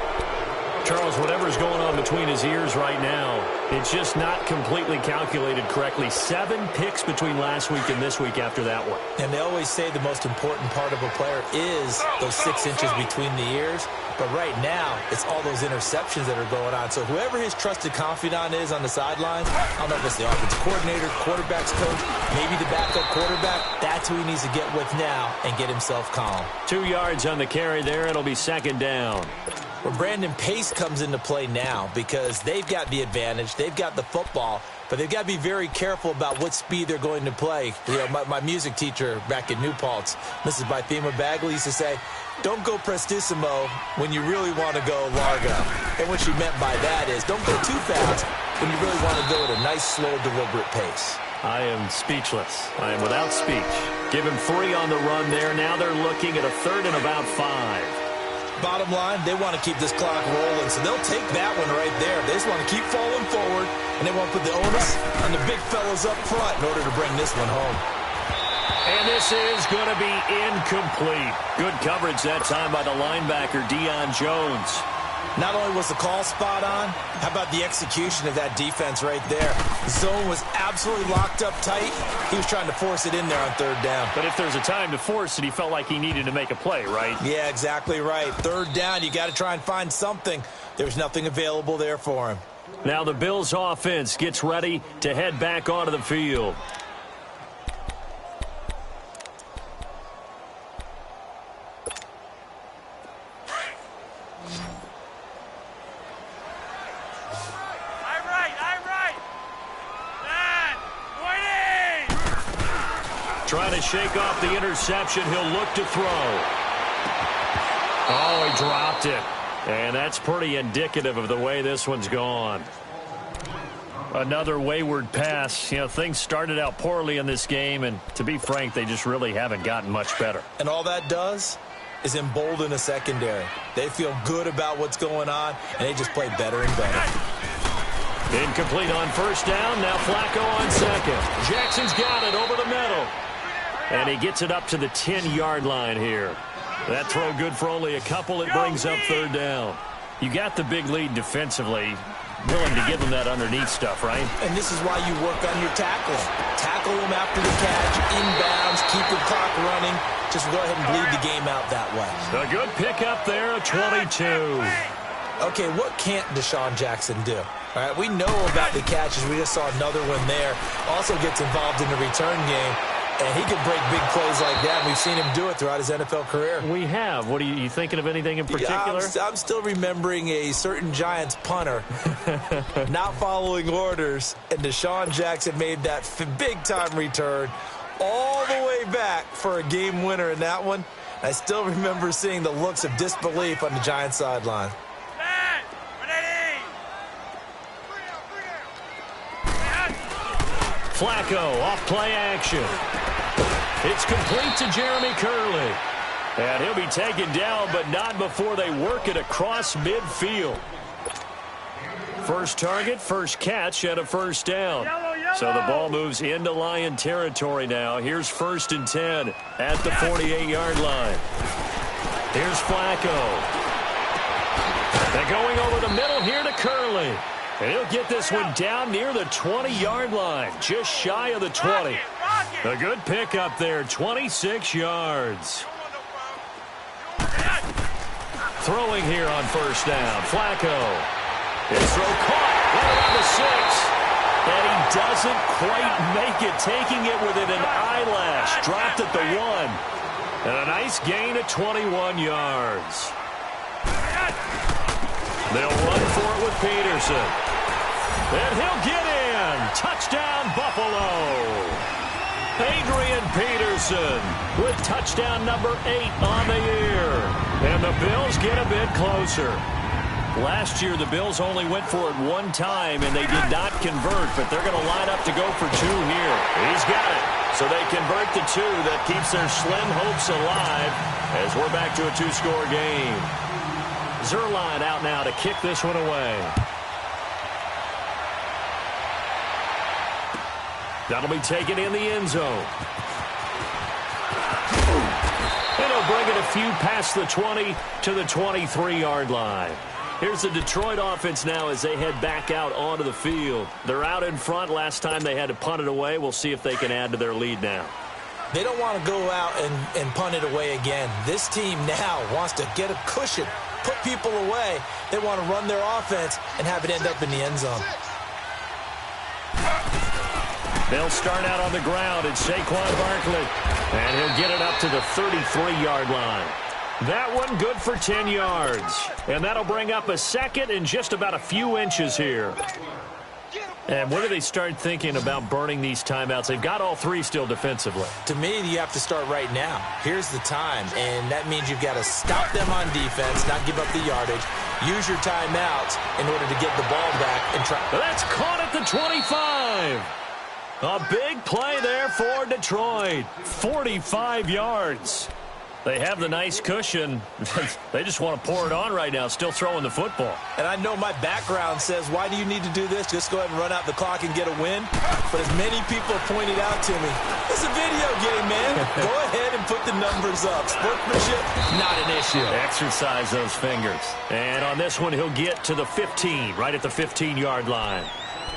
Charles, whatever's going on between his ears right now, it's just not completely calculated correctly. 7 picks between last week and this week after that one. And they always say the most important part of a player is those 6 inches between the ears. But right now, it's all those interceptions that are going on. So whoever his trusted confidant is on the sidelines, I don't know if it's the offensive coordinator, quarterback's coach, maybe the backup quarterback, that's who he needs to get with now and get himself calm. 2 yards on the carry there. It'll be 2nd down. Well, Brandon, pace comes into play now because they've got the advantage. They've got the football, but they've got to be very careful about what speed they're going to play. You know, my music teacher back in New Paltz, Mrs. Bythema Bagley, used to say, don't go prestissimo when you really want to go largo. And what she meant by that is don't go too fast when you really want to go at a nice, slow, deliberate pace. I am speechless. I am without speech. Give him 3 on the run there. Now they're looking at a 3rd and about 5. Bottom line, they want to keep this clock rolling, so they'll take that one right there. They just want to keep falling forward, and they want to put the onus on the big fellas up front in order to bring this one home. And this is going to be incomplete. Good coverage that time by the linebacker, Deion Jones. Not only was the call spot on, how about the execution of that defense right there? The zone was absolutely locked up tight. He was trying to force it in there on 3rd down. But if there's a time to force it, he felt like he needed to make a play, right? Yeah, exactly right. 3rd down, you got to try and find something. There's nothing available there for him. Now the Bills offense gets ready to head back onto the field. Trying to shake off the interception. He'll look to throw. Oh, he dropped it. And that's pretty indicative of the way this one's gone. Another wayward pass. You know, things started out poorly in this game, and to be frank, they just really haven't gotten much better. And all that does is embolden a secondary. They feel good about what's going on, and they just play better and better. Incomplete on 1st down. Now Flacco on 2nd. Jackson's got it over the middle. And he gets it up to the 10-yard line here. That throw good for only a couple. It brings up 3rd down. You got the big lead defensively. Willing to give them that underneath stuff, right? And this is why you work on your tackling. Tackle them after the catch, inbounds, keep the clock running. Just go ahead and bleed the game out that way. A good pickup there, a 22. Okay, what can't Deshaun Jackson do? All right, we know about the catches. We just saw another one there. Also gets involved in the return game. And he can break big plays like that. We've seen him do it throughout his NFL career. We have. What are you thinking of anything in particular? I'm still remembering a certain Giants punter not following orders, and Deshaun Jackson made that big-time return all the way back for a game winner in that one. I still remember seeing the looks of disbelief on the Giants sideline. Flacco off play action. It's complete to Jeremy Curley. And he'll be taken down, but not before they work it across midfield. First target, first catch, and a 1st down. So the ball moves into Lion territory now. Here's 1st and 10 at the 48-yard line. Here's Flacco. They're going over the middle here to Curley. And he'll get this one down near the 20-yard line, just shy of the 20. A good pickup there, 26 yards. Throwing here on first down, Flacco. His throw caught right around the 6. And he doesn't quite make it, taking it within an eyelash. Dropped at the 1. And a nice gain of 21 yards. They'll run for it with Peterson. And he'll get in. Touchdown, Buffalo. Adrian Peterson with touchdown number 8 on the year. And the Bills get a bit closer. Last year, the Bills only went for it one time, and they did not convert, but they're going to line up to go for 2 here. He's got it. So they convert the 2. That keeps their slim hopes alive as we're back to a 2-score game. Zerline out now to kick this one away. That'll be taken in the end zone. And he'll bring it a few past the 20 to the 23-yard line. Here's the Detroit offense now as they head back out onto the field. They're out in front. Last time they had to punt it away. We'll see if they can add to their lead now. They don't want to go out and punt it away again. This team now wants to get a cushion, put people away. They want to run their offense and have it end up in the end zone. They'll start out on the ground. It's Saquon Barkley. And he'll get it up to the 33-yard line. That one good for 10 yards. And that'll bring up a second and just about a few inches here. And when do they start thinking about burning these timeouts? They've got all 3 still defensively. To me, you have to start right now. Here's the time, and that means you've got to stop them on defense, not give up the yardage. Use your timeouts in order to get the ball back and try. That's caught at the 25. A big play there for Detroit. 45 yards. They have the nice cushion. They just want to pour it on right now, still throwing the football. And I know my background says, why do you need to do this? Just go ahead and run out the clock and get a win. But as many people have pointed out to me, it's a video game, man. Go ahead and put the numbers up. Sportsmanship, not an issue. Exercise those fingers. And on this one, he'll get to the 15, right at the 15-yard line.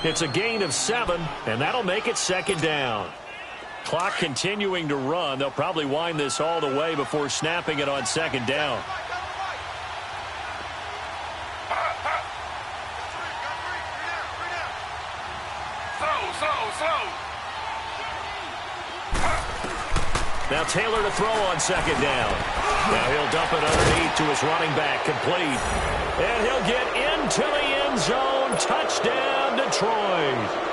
It's a gain of 7, and that'll make it second down. Clock continuing to run. They'll probably wind this all the way before snapping it on second down. Now Taylor to throw on second down. Now he'll dump it underneath to his running back, complete. And he'll get into the end zone. Touchdown, Detroit.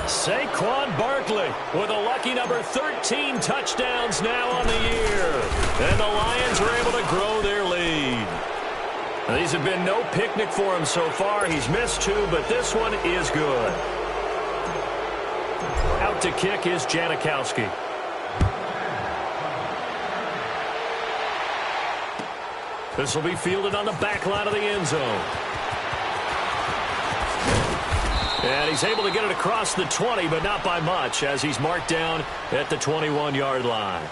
Saquon Barkley with a lucky number 13 touchdowns now on the year. And the Lions are able to grow their lead. Now, these have been no picnic for him so far. He's missed 2, but this one is good. Out to kick is Janikowski. This will be fielded on the back line of the end zone. And he's able to get it across the 20, but not by much, as he's marked down at the 21-yard line.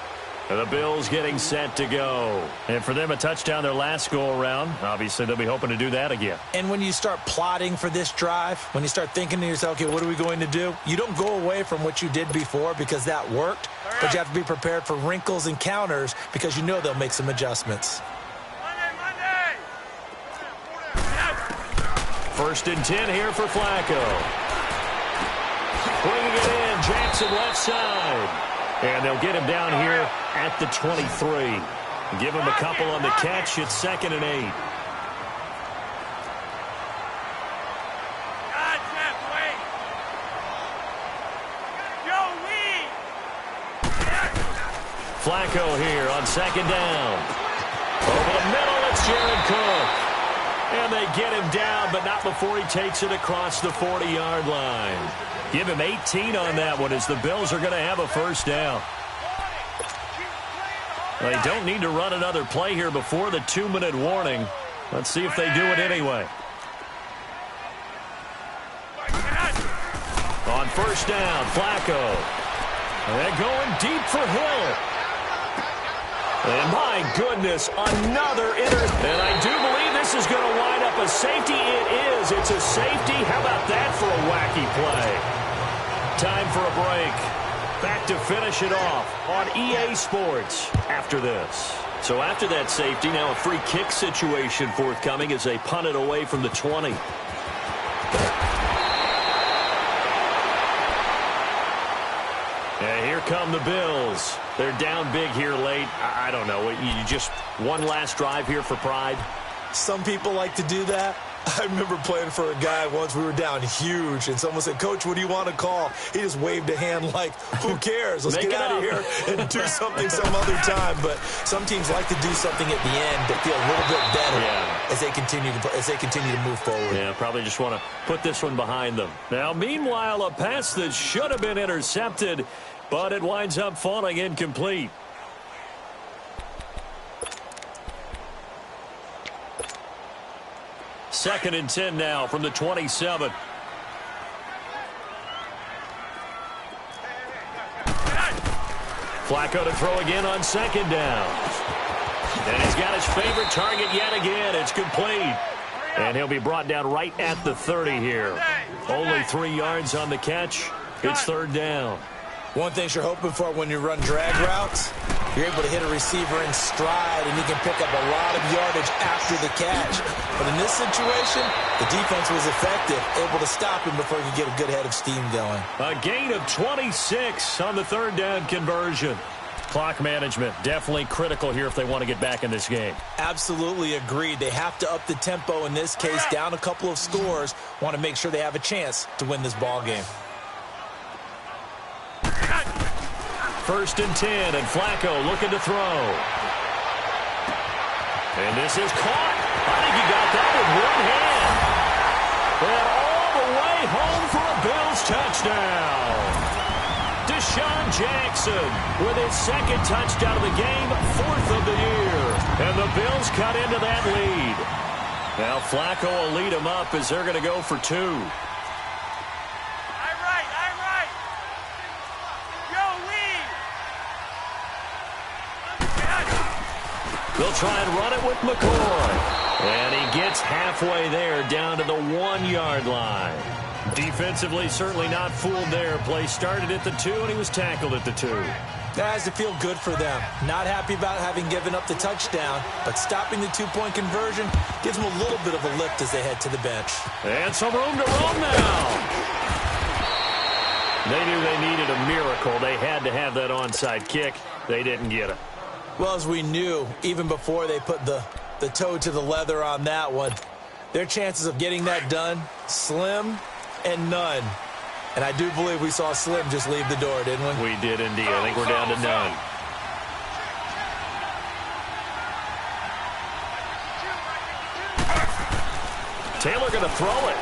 And the Bills getting set to go. And for them, a touchdown their last go-around. Obviously, they'll be hoping to do that again. And when you start plotting for this drive, when you start thinking to yourself, okay, what are we going to do? You don't go away from what you did before because that worked, but you have to be prepared for wrinkles and counters because you know they'll make some adjustments. First and 10 here for Flacco. Bringing it in, Jackson left side. And they'll get him down here at the 23. Give him a couple on the catch. It's 2nd and 8. Flacco here on 2nd down. Over the middle, it's Jared Cook. And they get him down, but not before he takes it across the 40-yard line. Give him 18 on that one as the Bills are going to have a first down. They don't need to run another play here before the 2-minute warning. Let's see if they do it anyway. On first down, Flacco. They're going deep for Hill. And my goodness, another and I do believe this is going to wind up a safety. It is. It's a safety. How about that for a wacky play? Time for a break. back to finish it off on EA Sports after this. So after that safety, now a free kick situation forthcoming as they punt it away from the 20. And here come the Bills. They're down big here late. I don't know. You just one last drive here for pride? Some people like to do that. I remember playing for a guy once. We were down huge, and someone said, "Coach, what do you want to call?" He just waved a hand like, who cares? Let's get out of here and do something some other time. But some teams like to do something at the end to feel a little bit better as they continue to move forward. Yeah, probably just want to put this one behind them. Now, meanwhile, a pass that should have been intercepted, but it winds up falling incomplete. Second and 10 now from the 27. Flacco to throw again on second down. And he's got his favorite target yet again. It's complete. And he'll be brought down right at the 30 here. Only 3 yards on the catch. It's third down. One thing you're hoping for when you run drag routes, you're able to hit a receiver in stride, and he can pick up a lot of yardage after the catch. But in this situation, the defense was effective, able to stop him before he could get a good head of steam going. A gain of 26 on the third down conversion. Clock management definitely critical here if they want to get back in this game. Absolutely agreed. They have to up the tempo in this case, down a couple of scores, want to make sure they have a chance to win this ball game. First and 10, and Flacco looking to throw. And this is caught. I think he got that with one hand. And all the way home for a Bills touchdown. Deshaun Jackson with his second touchdown of the game, 4th of the year. And the Bills cut into that lead. Now Flacco will lead them up as they're going to go for 2. They'll try and run it with McCoy. And he gets halfway there down to the 1-yard line. Defensively, certainly not fooled there. Play started at the 2, and he was tackled at the 2. That has to feel good for them. Not happy about having given up the touchdown, but stopping the 2-point conversion gives them a little bit of a lift as they head to the bench. And some room to roam now. They knew they needed a miracle. They had to have that onside kick. They didn't get it. Well, as we knew, even before they put the toe to the leather on that one, their chances of getting that done, slim and none. And I do believe we saw Slim just leave the door, didn't we? We did indeed. I think we're down to none. Taylor going to throw it.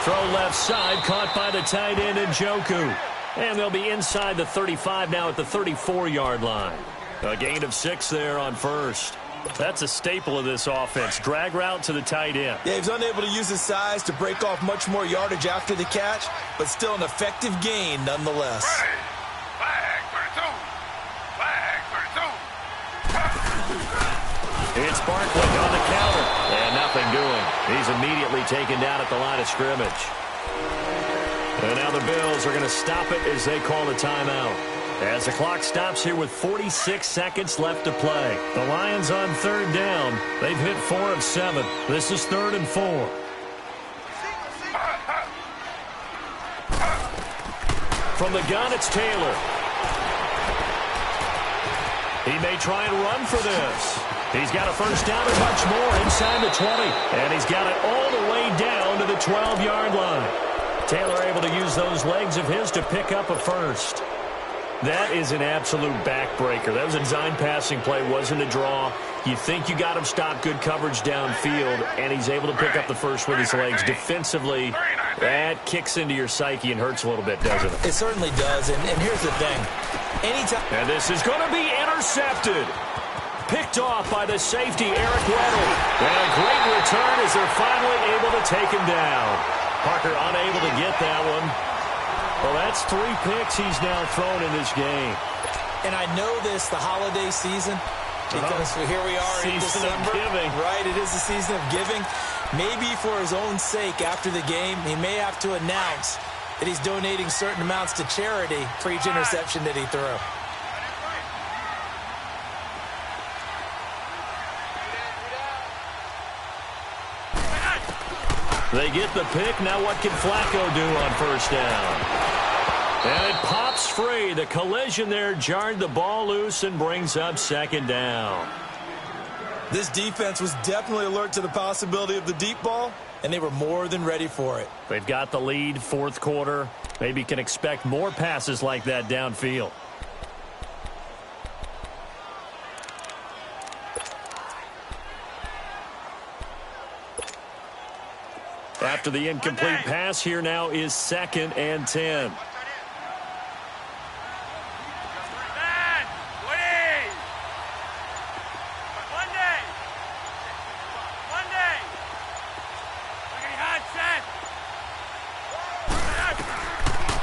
Throw left side, caught by the tight end Njoku. And they'll be inside the 35 now at the 34-yard line. A gain of 6 there on first. That's a staple of this offense. Drag route to the tight end. Yeah, he's unable to use his size to break off much more yardage after the catch, but still an effective gain nonetheless. Flag for 2. It's Barkley on the counter. And nothing doing. He's immediately taken down at the line of scrimmage. And now the Bills are going to stop it as they call a timeout. As the clock stops here with 46 seconds left to play. The Lions on third down. They've hit 4 of 7. This is 3rd and 4. From the gun, it's Taylor. He may try and run for this. He's got a first down and much more inside the 20. And he's got it all the way down to the 12-yard line. Taylor able to use those legs of his to pick up a first. That is an absolute backbreaker. That was a design passing play, wasn't a draw. You think you got him stopped, good coverage downfield, and he's able to pick up the first with his legs. Defensively, that kicks into your psyche and hurts a little bit, doesn't it? It certainly does, and here's the thing. And this is going to be intercepted. Picked off by the safety, Eric Weddle. And a great return as they're finally able to take him down. Parker unable to get that one. Well, that's 3 picks he's now thrown in this game. And I know this, the holiday season, because here we are in December. Season of giving. Right, it is the season of giving. Maybe for his own sake after the game, he may have to announce that he's donating certain amounts to charity for each interception that he threw. They get the pick. Now what can Flacco do on first down? And it pops free. The collision there jarred the ball loose and brings up second down. This defense was definitely alert to the possibility of the deep ball, and they were more than ready for it. They've got the lead, fourth quarter. Maybe can expect more passes like that downfield. After the incomplete pass, here now is 2nd and 10.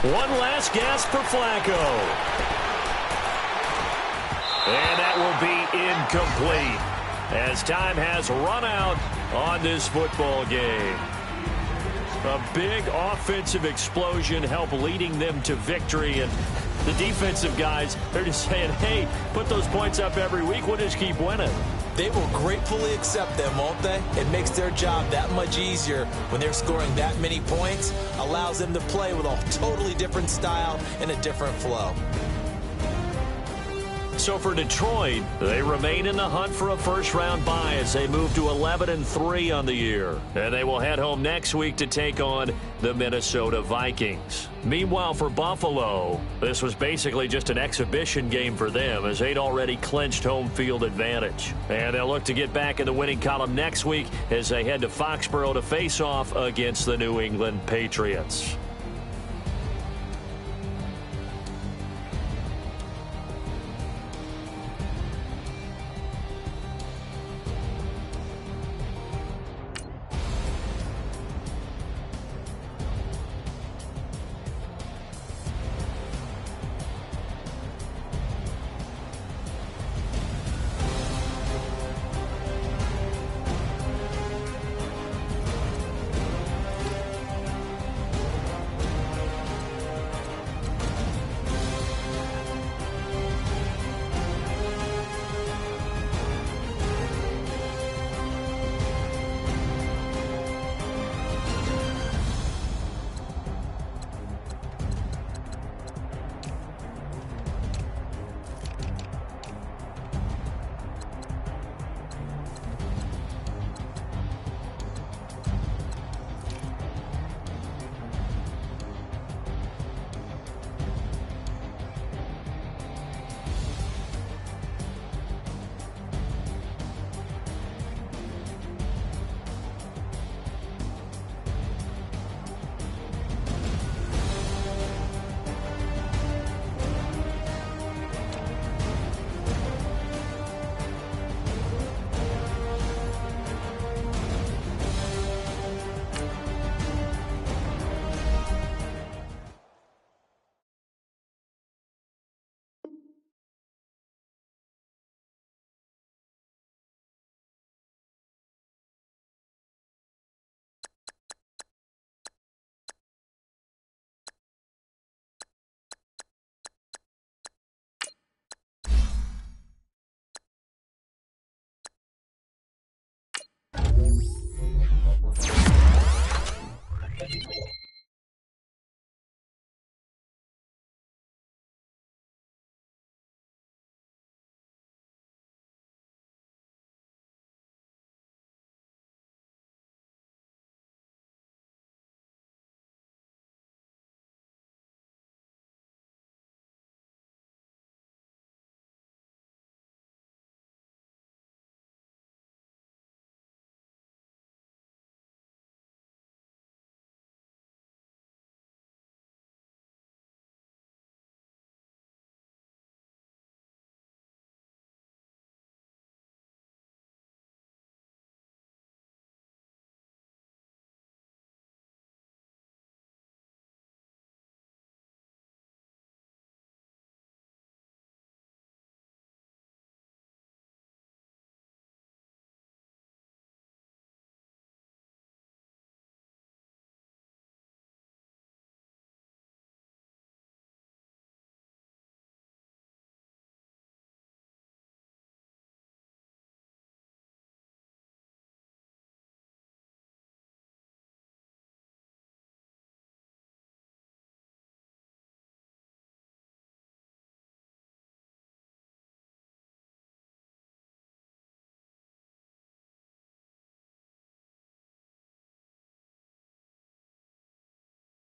One last gasp for Flacco. And that will be incomplete as time has run out on this football game. A big offensive explosion helped leading them to victory. And the defensive guys, they're just saying, hey, put those points up every week. We'll just keep winning. They will gratefully accept them, won't they? It makes their job that much easier when they're scoring that many points. Allows them to play with a totally different style and a different flow. So for Detroit, they remain in the hunt for a first-round bye as they move to 11-3 on the year. And they will head home next week to take on the Minnesota Vikings. Meanwhile, for Buffalo, this was basically just an exhibition game for them as they'd already clinched home field advantage. And they'll look to get back in the winning column next week as they head to Foxborough to face off against the New England Patriots.